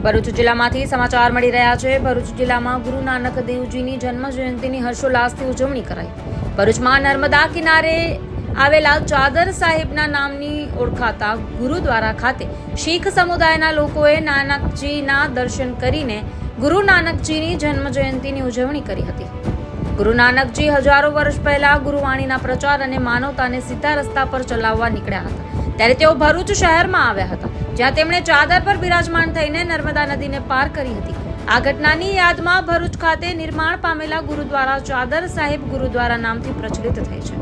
ભરૂચ જિલ્લામાંથી સમાચાર મળી રહ્યા છે। ભરૂચ જિલ્લામાં ગુરુ નાનક દેવજીની જન્મ જયંતિની હર્ષોલ્લાસથી ઉજવણી કરાઈ। ભરૂચમાં નર્મદા કિનારે આવેલા ચાદર સાહેબના નામની ઓળખાતા ગુરુદ્વારા ખાતે શીખ સમુદાયના લોકોએ નાનકજીના દર્શન કરીને ગુરુ નાનકજીની જન્મ જયંતિની ઉજવણી કરી હતી। ગુરુ નાનકજી હજારો વર્ષ પહેલા ગુરુવાણીના પ્રચાર અને માનવતાને સીધા રસ્તા પર ચલાવવા નીકળ્યા હતા। ત્યારે તેઓ ભરૂચ શહેરમાં આવ્યા હતા, જ્યાં તેમણે ચાદર પર બિરાજમાન થઈને નર્મદા નદીને પાર કરી હતી। આ ઘટનાની યાદમાં ભરૂચ ખાતે નિર્માણ પામેલા ગુરુદ્વારા ચાદર સાહેબ ગુરુદ્વારા નામથી પ્રચલિત થઈ છે।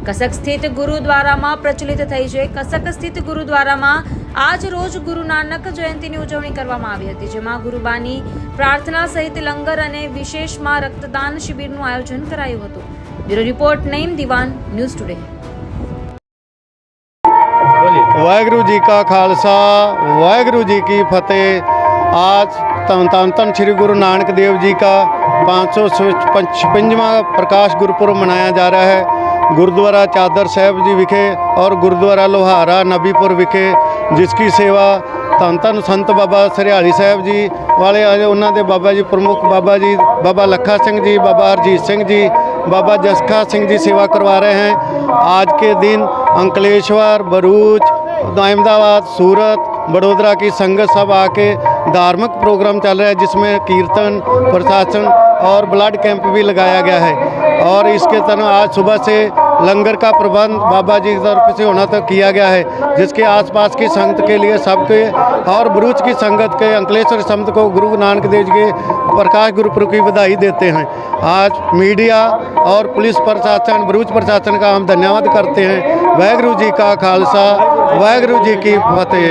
કસક સ્થિત ગુરુદ્વારામાં પ્રચલિત થઈ છે। કસક સ્થિત ગુરુદ્વારામાં આજ રોજ ગુરુ નાનક જયંતિની ઉજવણી કરવામાં આવી હતી, જેમાં ગુરુબાની પ્રાર્થના સહિત લંગર અને વિશેષમાં રક્તદાન શિબિરનું આયોજન કરાયું હતું। બ્યુરો રિપોર્ટ નઈમ દીવાન, ન્યૂઝ ટુડે। वाहेगुरु जी का खालसा वाहेगुरु जी की फतेह। आज धन श्री गुरु नानक देव जी का 555वां प्रकाश गुरुपुरब मनाया जा रहा है। गुरुद्वारा चादर साहब जी विखे और गुरुद्वारा लोहारा नबीपुर विखे, जिसकी सेवा धन संत बाबा सरियाली साहब जी वाले उन्होंने बाबा जी प्रमुख बाबा जी बाबा लखा सिंह जी, बाबा हरजीत सिंह जी, बाबा जसखा सिंह जी सेवा करवा रहे हैं। आज के दिन अंकलेश्वर, भरूच, अहमदाबाद, सूरत, बड़ोदरा की संगत सब आके धार्मिक प्रोग्राम चल रहा है, जिसमें कीर्तन, प्रशासन और ब्लड कैंप भी लगाया गया है। और इसके तरह आज सुबह से लंगर का प्रबंध बाबा जी की तरफ से होना तक किया गया है, जिसके आसपास की संगत के लिए सबके और भरूच की संगत के अंकलेश्वर संत को गुरु नानक देव जी के प्रकाश गुरुपुरब की बधाई देते हैं। आज मीडिया और पुलिस प्रशासन, भरूच प्रशासन का हम धन्यवाद करते हैं। वाहेगुरु जी का खालसा वाहेगुरु जी की फतेह।